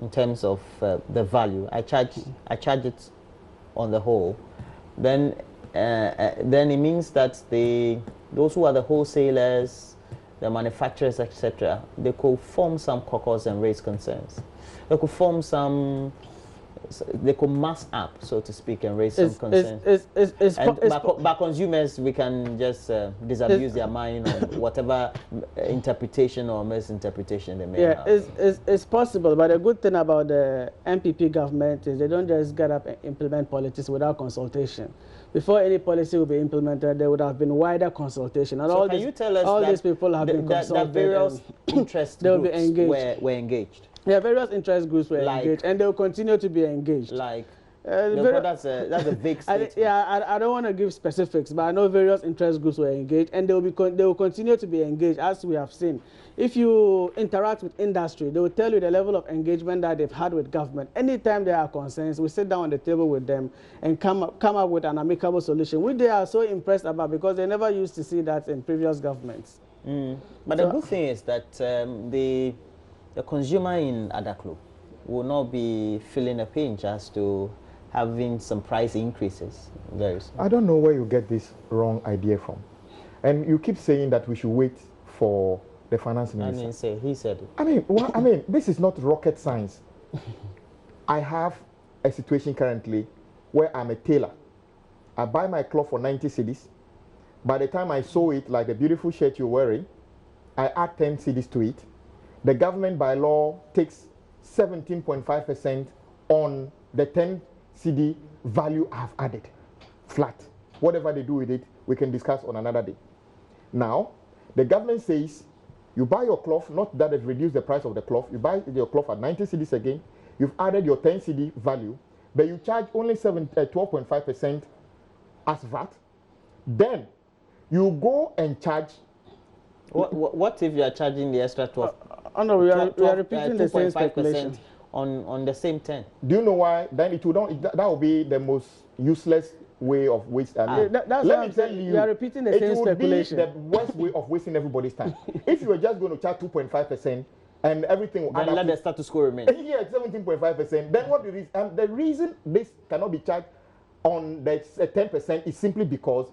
in terms of the value, I charge it on the whole, then it means that those who are the wholesalers, the manufacturers, etc., they could form some caucus and raise concerns. They could form they could mass up, so to speak, and raise some concerns. By consumers, we can just disabuse their mind on whatever interpretation or misinterpretation they may have. It's possible, but the good thing about the MPP government is they don't just get up and implement policies without consultation. Before any policy will be implemented, there would have been wider consultation. And so can you tell us these people have been consulted. That various interest groups were engaged? Yeah, various interest groups were engaged, and they will continue to be engaged. That's a vague statement. I don't want to give specifics, but I know various interest groups were engaged, and they will continue to be engaged, as we have seen. If you interact with industry, they will tell you the level of engagement that they've had with government. Anytime there are concerns, we sit down on the table with them and come up with an amicable solution, which they are so impressed about because they never used to see that in previous governments. But the good thing is that the consumer in Adaklu will not be feeling a pinch as to having some price increases very soon. I don't know where you get this wrong idea from. And you keep saying that we should wait for the finance minister. He said it. I mean, this is not rocket science. I have a situation currently where I'm a tailor. I buy my cloth for 90 cedis. By the time I sew it, like the beautiful shirt you're wearing, I add 10 cedis to it. The government by law takes 17.5% on the 10 CD value I've added, flat. Whatever they do with it, we can discuss on another day. Now, the government says, you buy your cloth, not that they've reduced the price of the cloth, you buy your cloth at 90 cedis again, you've added your 10 CD value, but you charge only 12.5% as VAT. Then, you go and charge. What if you are charging the extra 12? No, we are repeating the same speculation. On the same 10. Do you know why? Then it will that will be the most useless way of wasting. Let me tell you, you are repeating the same speculation. It would be the worst way of wasting everybody's time. If you were just going to charge 2.5% and everything will then let the status quo remain. Yeah, 17.5%. Then what the reason this cannot be charged on the 10% is simply because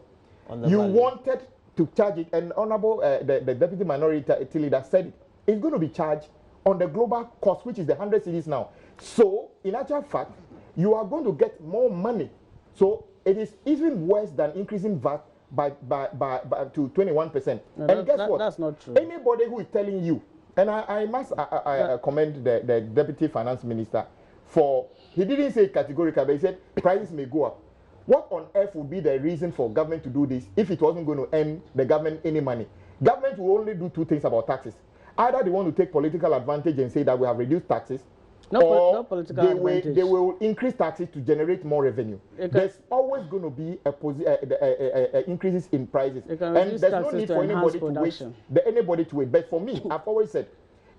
you wanted to charge it, and Honorable the Deputy Minority Leader said it's going to be charged on the global cost, which is the 100 cedis now. So, in actual fact, you are going to get more money. So, it is even worse than increasing VAT to 21%. No, and guess what? That's not true. Anybody who is telling you, and I must commend the Deputy Finance Minister for, he didn't say categorically, but he said prices may go up. What on earth would be the reason for government to do this if it wasn't going to earn the government any money? Government will only do two things about taxes. Either they want to take political advantage and say that we have reduced taxes, or they will increase taxes to generate more revenue. There's always going to be increases in prices, and there's no need for anybody to wait. But for me, I've always said,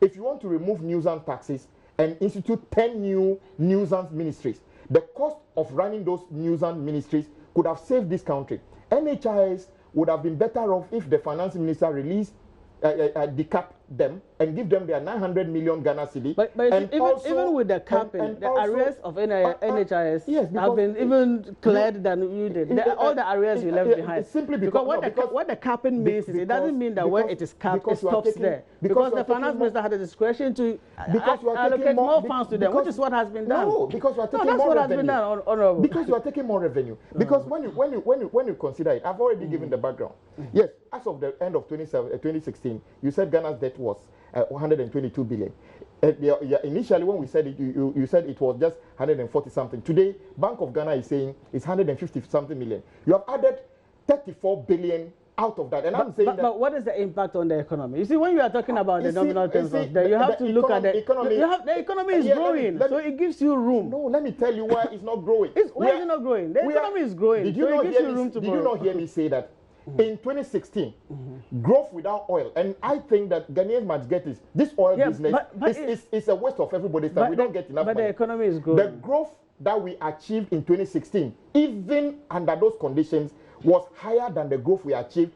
if you want to remove nuisance taxes and institute 10 new nuisance ministries, the cost of running those nuisance ministries could have saved this country. NHIS would have been better off if the finance minister released decap them and and give them their 900 million Ghana cedi. But even with the capping, the arrears of NHIS yes, have been even cleared than you did. All the arrears you left behind. Simply because what the capping means is it doesn't mean that when it is capped, it stops there. Because the finance minister had the discretion to allocate more funds to them, which is what has been done. No, because you are taking more revenue. Honorable. Because you are taking more revenue. Because when you consider it, I've already given the background. Yes, as of the end of 2016, you said Ghana's debt was 122 billion. Initially, when we said it, you said it was just 140 something. Today, Bank of Ghana is saying it's 150 something million. You have added 34 billion out of that, and I'm saying but what is the impact on the economy? You see, when you are talking about the nominal terms, you have to look at the economy. The economy is growing, so it gives you room. No, let me tell you why it's not growing. Why is it not growing? The economy is growing. Did you not hear me say that? In 2016, growth without oil, and I think that Ghanaians must get this oil business is a waste of everybody's time. We don't get enough money. But the economy is growing. The growth that we achieved in 2016, even under those conditions, was higher than the growth we achieved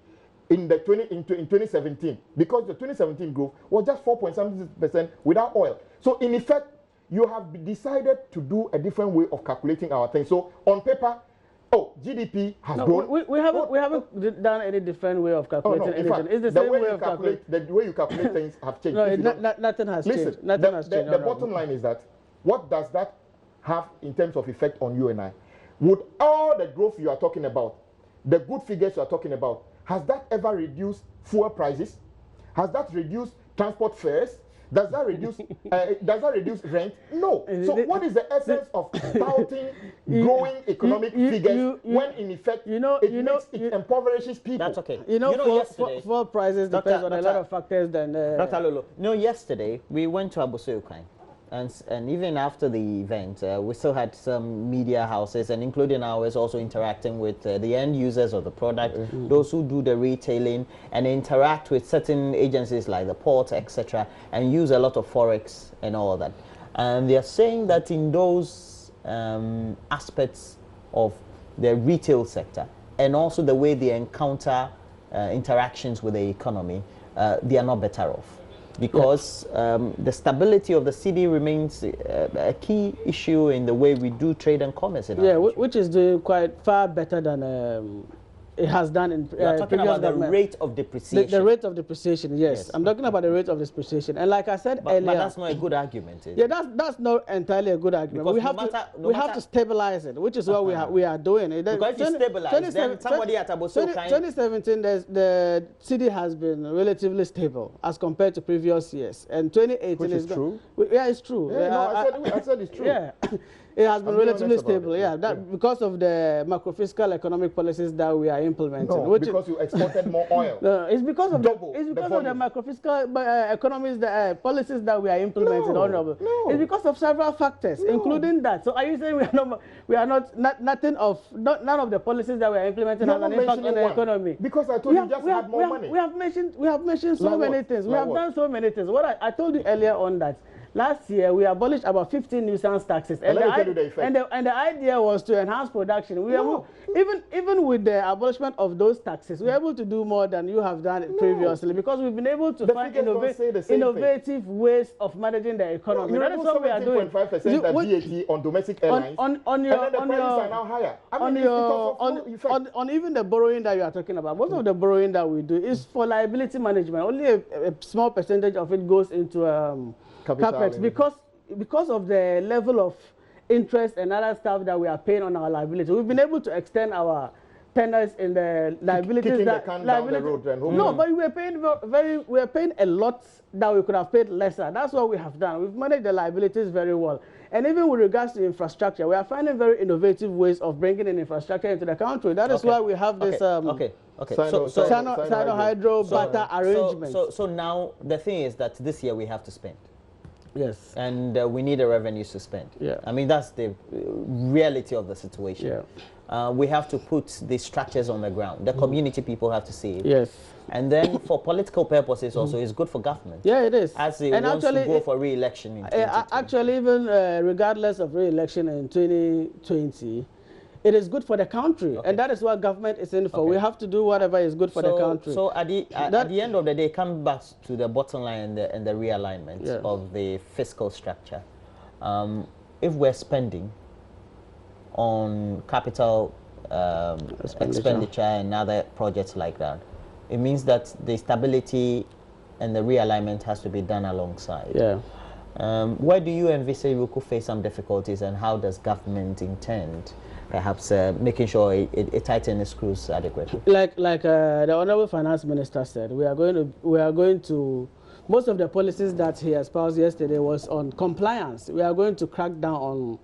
in 2017, because the 2017 growth was just 4.7% without oil. So in effect, you have decided to do a different way of calculating our things. So on paper, GDP has grown. We haven't done any different way of calculating anything. Fact, it's the same way of calculating. The way you calculate things have changed. No, nothing has changed. Nothing has changed. The bottom line is that what does that have in terms of effect on you and I? Would all the growth you are talking about, the good figures you are talking about, has that ever reduced fuel prices? Has that reduced transport fares? Does that reduce rent? No. So what is the essence of touting growing economic figures when in effect it impoverishes people? That's okay. Fuel prices depends on a lot of factors than Dr. Lolo. Yesterday we went to Abosoyokan. And even after the event, we still had some media houses, and including ours, also interacting with the end users of the product, those who do the retailing, and interact with certain agencies like the port, etc., and use a lot of forex and all that. And they are saying that in those aspects of the retail sector, and also the way they encounter interactions with the economy, they are not better off. Because the stability of the cedi remains a key issue in the way we do trade and commerce. Which is doing quite far better than it has done in you are talking about the rate of depreciation. The rate of depreciation, yes. I'm talking about the rate of depreciation. And like I said earlier... But that's not a good argument, is it? That's not entirely a good argument. Because we have to stabilize it, which is what we are doing. Because if you stabilize, then somebody at Abosoyokan... 2017, the cedi has been relatively stable as compared to previous years. And 2018 which is true? Yeah, it's true. Yeah, I said it's true. Yeah. It has been relatively stable, because of the macro-fiscal economic policies that we are implementing. No, because you exported more oil. No, it's because of the macro-fiscal policies that we are implementing. No. It's because of several factors, including that. So are you saying none of the policies that we are implementing has an impact on the economy? Because I told you just had more money. We have mentioned so many things. We have done so many things. What I told you earlier on that last year, we abolished about 15 nuisance taxes, and the idea was to enhance production. Even with the abolishment of those taxes, we were able to do more than you have done previously, because we've been able to find innovative ways of managing the economy. That is what we are doing. 17.5% VAT on domestic airlines, and then the prices are now higher. On even the borrowing that you are talking about, most of the borrowing that we do is for liability management. Only a small percentage of it goes into capex, because of the level of interest and other stuff that we are paying on our liability. We've been able to extend our tenors in the liabilities but we are paying a lot that we could have paid lesser. That's what we have done. We've managed the liabilities very well. And even with regards to infrastructure, we are finding very innovative ways of bringing in infrastructure into the country. That is why we have this Sino-Hydro barter arrangement. So now the thing is that this year we have to spend. Yes. And we need a revenue to spend. Yeah. I mean, that's the reality of the situation. Yeah. We have to put the structures on the ground. The community people have to see it. Yes. And then for political purposes also, it's good for government. Yeah, it is. As it wants to go for re-election in 2020. Actually, even regardless of re-election in 2020, it is good for the country, and that is what government is in for. We have to do whatever is good for the country. So at the end of the day, come back to the bottom line and the realignment of the fiscal structure. If we're spending on capital expenditure and other projects like that, it means that the stability and the realignment has to be done alongside. Where do you envisage we could face some difficulties, and how does government intend perhaps making sure it tightens the screws adequately? Like the Honorable Finance Minister said, we are going to most of the policies that he espoused yesterday was on compliance. We are going to crack down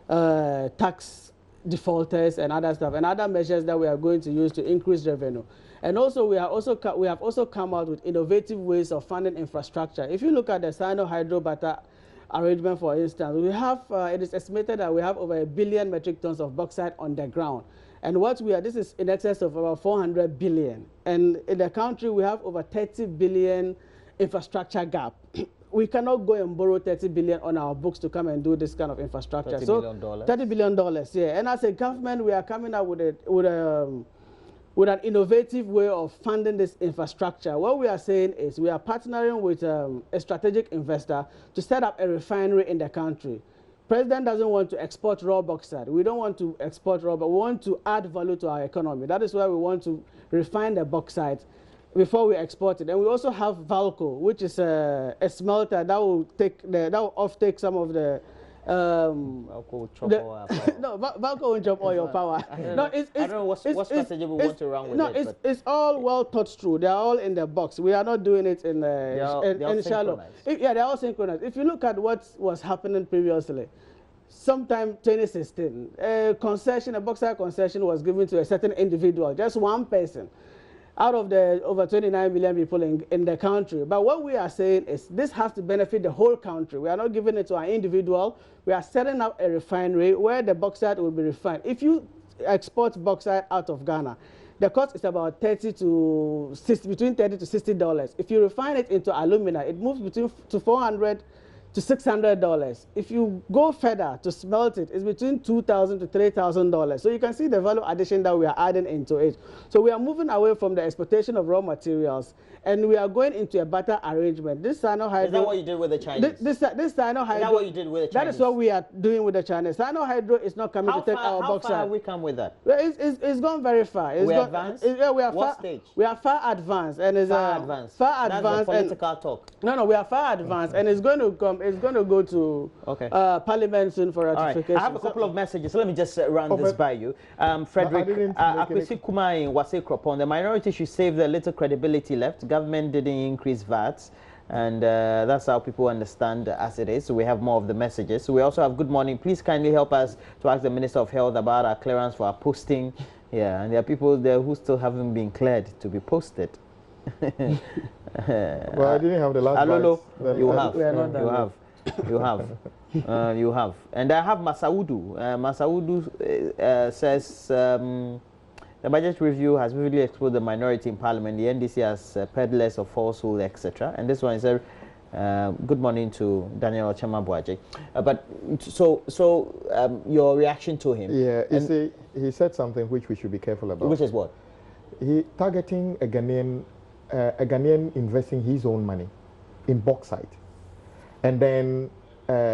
on tax defaulters and other stuff, and other measures that we are going to use to increase revenue. And also, we have also come out with innovative ways of funding infrastructure. If you look at the Sino-Hydro Bata arrangement, for instance, we have it is estimated that we have over 1 billion metric tons of bauxite on the ground, and this is in excess of about 400 billion. And in the country, we have over 30 billion infrastructure gap. We cannot go and borrow 30 billion on our books to come and do this kind of infrastructure. $30 billion, yeah. And as a government, we are coming up with an innovative way of funding this infrastructure. What we are saying is we are partnering with a strategic investor to set up a refinery in the country. President doesn't want to export raw bauxite. We don't want to export raw, but we want to add value to our economy. That is why we want to refine the bauxite before we export it. And we also have Valco, which is a smelter that will offtake some of the Valco will chop oil power. No, Valco won't chop oil power. I don't know what strategy we want to run with it. No, it's all well thought through. They are all in the box. We are not doing it in shallow. They're all synchronized. If you look at what was happening previously, sometime 2016, a bauxite concession was given to a certain individual, just one person, out of the over 29 million people in the country. But what we are saying is this has to benefit the whole country. We are not giving it to an individual. We are setting up a refinery where the bauxite will be refined. If you export bauxite out of Ghana, the cost is about between $30 to $60. If you refine it into alumina, it moves to $400 to $600. If you go further to smelt it, it's between $2,000 to $3,000. So you can see the value addition that we are adding into it. So we are moving away from the exportation of raw materials, and we are going into a better arrangement. This Sino-Hydro... Is that what you did with the Chinese? This Sino-Hydro... Is that what you did with the Chinese? That is what we are doing with the Chinese. Sino-Hydro is not coming to take our bauxite. How far have we come with that? It's gone very far. We're advanced? What stage? We are far advanced. And it's far advanced? Far That's advanced. The political talk. No, we are far advanced, and it's going to go to Parliament soon for ratification. Right. I have a couple of messages. Let me just run this by you. Frederick Akwesi Kumai in Wase Kropon. The minority should save the little credibility left. Government didn't increase VAT. And that's how people understand as it is. So we have more of the messages. We also have good morning. Please kindly help us to ask the Minister of Health about our clearance for our posting. Yeah, and there are people there who still haven't been cleared to be posted. Well, I didn't have the last Alolo, you have. You have. And I have Masaudu. Masaudu says the budget review has vividly exposed the minority in Parliament. The NDC has peddlers of falsehood, etc. And this one is a good morning to Daniel Chama-Boaje. Your reaction to him? Yeah, he said something which we should be careful about. Which is what? He targeting a Ghanaian investing his own money in bauxite. And then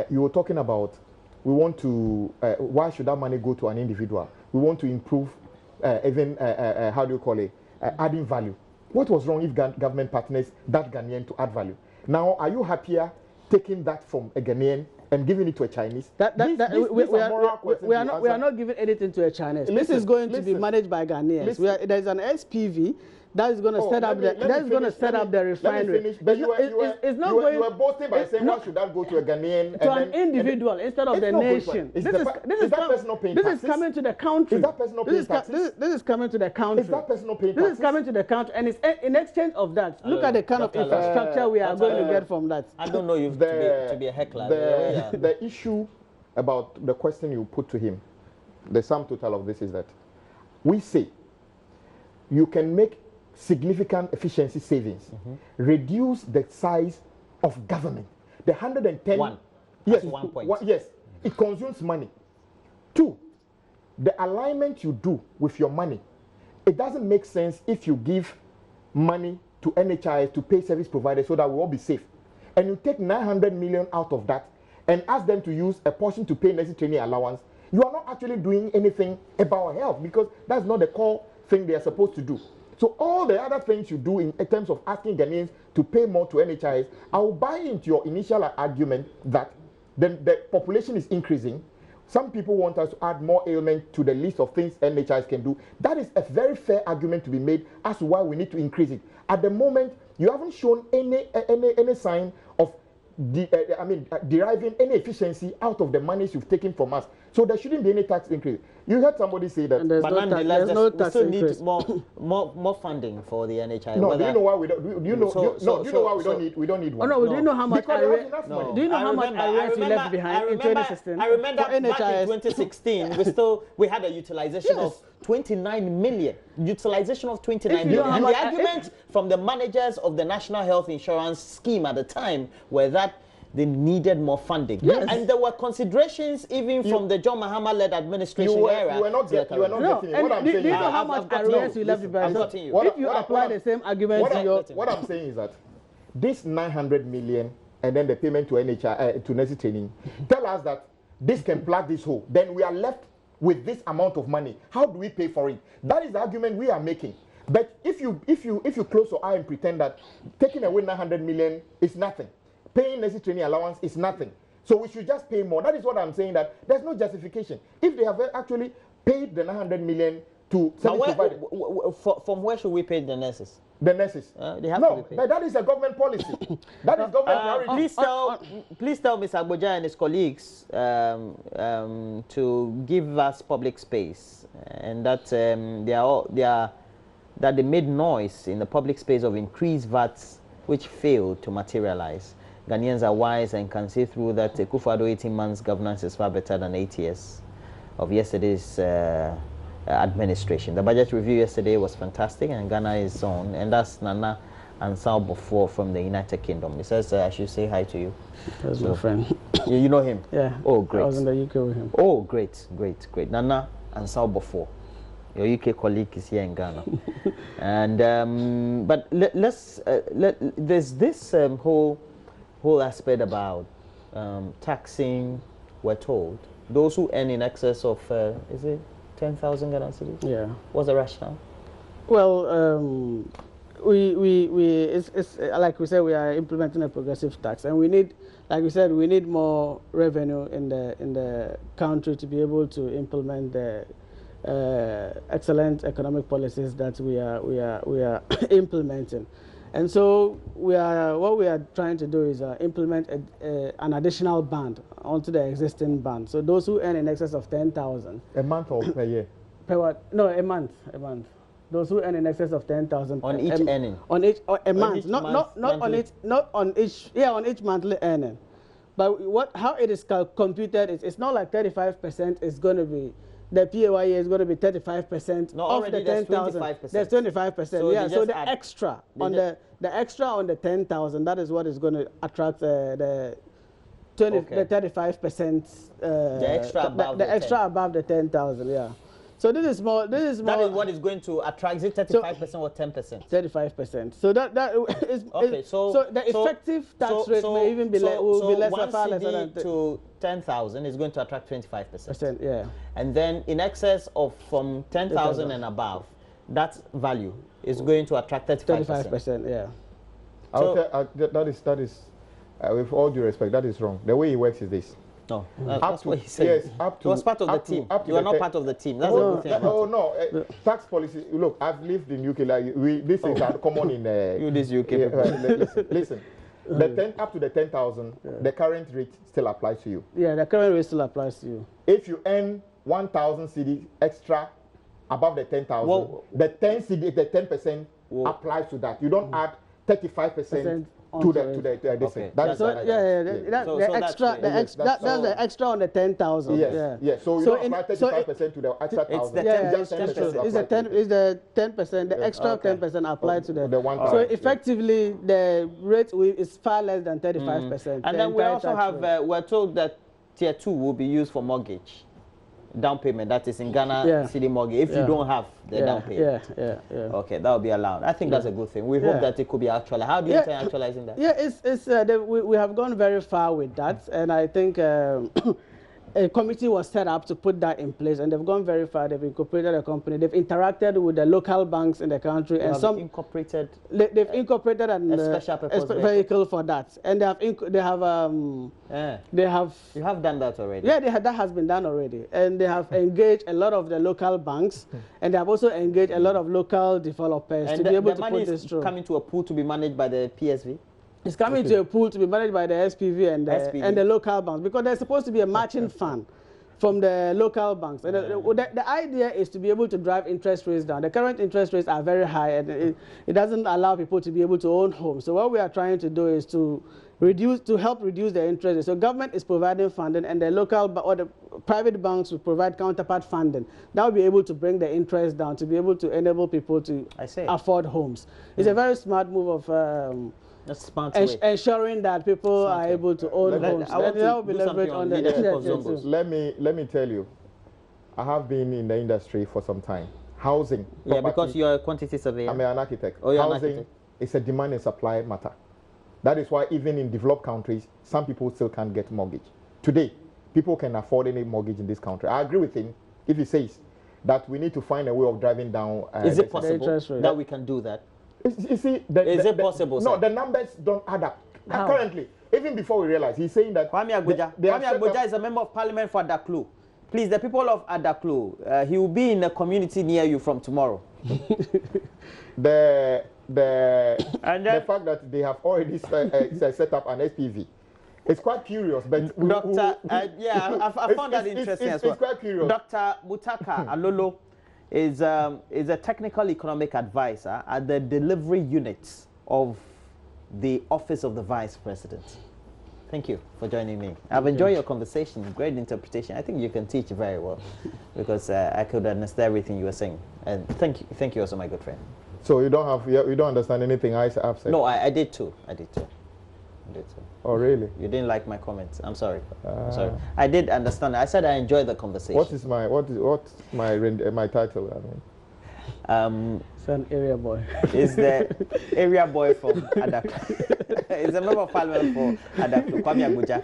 you were talking about why should that money go to an individual? We want to improve adding value. What was wrong if government partners that Ghanaian to add value? Now, are you happier taking that from a Ghanaian and giving it to a Chinese? We are not giving anything to a Chinese. This is going to be managed by Ghanaians. There is an SPV that is going to set up the refinery. But you were boasting by saying why should that go to a Ghanaian to an individual instead of the nation. This is coming to the country. Is that person not paying taxes? This is coming to the country. Is that person not paying taxes? This is coming to the country, and it's in exchange of that. Look at the kind of infrastructure we are going to get from that. I don't know you to be a heckler. The issue about the question you put to him, the sum total of this is that we say you can make significant efficiency savings, reduce the size of government. The 110... One. Yes, 1 point. Yes, it consumes money. 2, the alignment you do with your money, it doesn't make sense if you give money to NHIS to pay service providers so that we all be safe. And you take 900 million out of that and ask them to use a portion to pay necessary training allowance. You are not actually doing anything about health because that's not the core thing they are supposed to do. So all the other things you do in terms of asking Ghanaians to pay more to NHIS, I will buy into your initial argument that the population is increasing. Some people want us to add more ailment to the list of things NHIS can do. That is a very fair argument to be made as to why we need to increase it. At the moment, you haven't shown any sign of deriving any efficiency out of the monies you've taken from us. So there shouldn't be any tax increase. You heard somebody say that. But nonetheless, we still need more funding for the NHIS. No, do you know why we don't? Do you know why we don't need one? Oh no, do you know how much? Do you know how much arrears we left behind in 2016? I remember back in 2016, we had a utilization of 29 million. Utilization of 29 million. And the argument from the managers of the National Health Insurance Scheme at the time were that they needed more funding. Yes. And there were considerations even from the John Mahama-led administration era. You were not getting it. What I'm saying do you know how much arrears you left behind? If you apply the same argument to your... What I'm saying is that this 900 million and then the payment to NHI, to necessary training, tell us that this can plug this hole. Then we are left with this amount of money. How do we pay for it? That is the argument we are making. But if you close your eye and pretend that taking away 900 million is nothing, paying necessary training allowance is nothing, so we should just pay more. That is what I'm saying, that there's no justification. If they have actually paid the 900 million to service providers, from where should we pay the nurses? The nurses. They have to be paid. But that is a government policy. That is government priority. Please tell Mr. Agboja and his colleagues to give us public space, and that that they made noise in the public space of increased VATs which failed to materialize. Ghanaians are wise and can see through that Akufo-Addo 18 months governance is far better than 8 years of yesterday's administration. The budget review yesterday was fantastic, and Ghana is on, and that's Nana Ansao Before from the United Kingdom. He says I should say hi to you. That's my friend. You know him? Yeah. Oh, great. I was in the UK with him. Oh, great. Nana Ansao Before. Your UK colleague is here in Ghana. And but there's this whole aspect about taxing. We're told those who earn in excess of is it 10,000 Ghana cedis? Yeah. What's the rationale? Well, it's like we said, we are implementing a progressive tax, and we need, like we said, we need more revenue in the country to be able to implement the excellent economic policies that we are implementing. And so what we are trying to do is implement an additional band onto the existing band. So those who earn in excess of 10,000. A month or per year? Per what? No, a month. Those who earn in excess of 10,000 on each earning. On each a month, not on each monthly earning. But how it is computed is it's not like 35% is going to be. The PAYE is going to be 35% of the 10,000. There's 25%. So yeah. So the extra on the extra on the 10,000, that is what is going to attract the 35%. The extra above the 10,000. Yeah. So this is more. That is what is going to attract. Is it 35% or 10%? 35%. So that is okay. So the effective tax rate may even be lesser, far lesser than to 10,000 is going to attract 25%. Yeah. And then in excess of from 10,000 and above, that value is going to attract 35%. 35%. Yeah. That is with all due respect, that is wrong. The way it works is this. No, that's what he said. Yes, it was part of the team. You are not part of the team. That's the good thing. No. Tax policy. Look, I've lived in UK. This is common in this UK. Listen. Up to the 10,000, the current rate still applies to you. Yeah, the current rate still applies to you. If you earn 1,000 cedi extra above the 10,000, the 10% applies to that. You don't add 35% to the okay. That's the extra on the 10,000. Yes, yeah. So you don't apply 35% to the extra 1,000. It's the 10%. The extra 10% applied to the 1,000. So effectively, the rate is far less than 35%. And then we also have we're told that tier 2 will be used for mortgage. down payment, that is in Ghana city mortgage, if you don't have the down payment. Okay, that will be allowed. I think that's a good thing. We hope that it could be actualized. How do you intend actualizing that? Yeah, we have gone very far with that, and I think a committee was set up to put that in place, and they've gone very far. They've incorporated a company. They've interacted with the local banks in the country, and some incorporated. They've incorporated a special purpose vehicle for that, and you have done that already. Yeah, that has been done already, and they have engaged a lot of the local banks, and they have also engaged a lot of local developers to be able to put this through. Coming to a pool to be managed by the PSV. It's coming to a pool to be managed by the SPV and the local banks, because there's supposed to be a matching fund from the local banks. And the idea is to be able to drive interest rates down. The current interest rates are very high, and it doesn't allow people to be able to own homes. So what we are trying to do is to help reduce the interest rates. So government is providing funding, and the local or the private banks will provide counterpart funding. That will be able to bring the interest down, to be able to enable people to afford homes. It's a very smart move of ensuring that people are able to own homes. That will be leveraged on the Let me tell you, I have been in the industry for some time. Housing. Yeah, because you're a quantity surveyor. I'm an architect. Oh, you're Housing an architect. is a demand and supply matter. That is why even in developed countries, some people still can't get mortgage. Today, people can afford any mortgage in this country. I agree with him if he says that we need to find a way of driving down. Is it possible that we can do that? You see, is it possible? No, the numbers don't add up. Currently, even before we realize, he's saying that Kwame Agboja is a member of parliament for Adaklu. Please, the people of Adaklu, he will be in a community near you from tomorrow. The fact that they have already set up an SPV. It's quite curious, but I found that interesting as well. It's quite curious. Dr. Mutaka Alolo is a technical economic advisor at the delivery unit of the Office of the Vice President. Thank you for joining me. I've enjoyed your conversation, great interpretation. I think you can teach very well because I could understand everything you were saying. And thank you also, my good friend. So you don't understand anything I have said? No, I did too. Oh, really? You didn't like my comments. I'm sorry. I'm sorry. I did understand. I said I enjoyed the conversation. What's my title? I mean, it's an area boy. It's the area boy from Adaklu. It's a member of parliament for Adaklu, Kwame Agboja.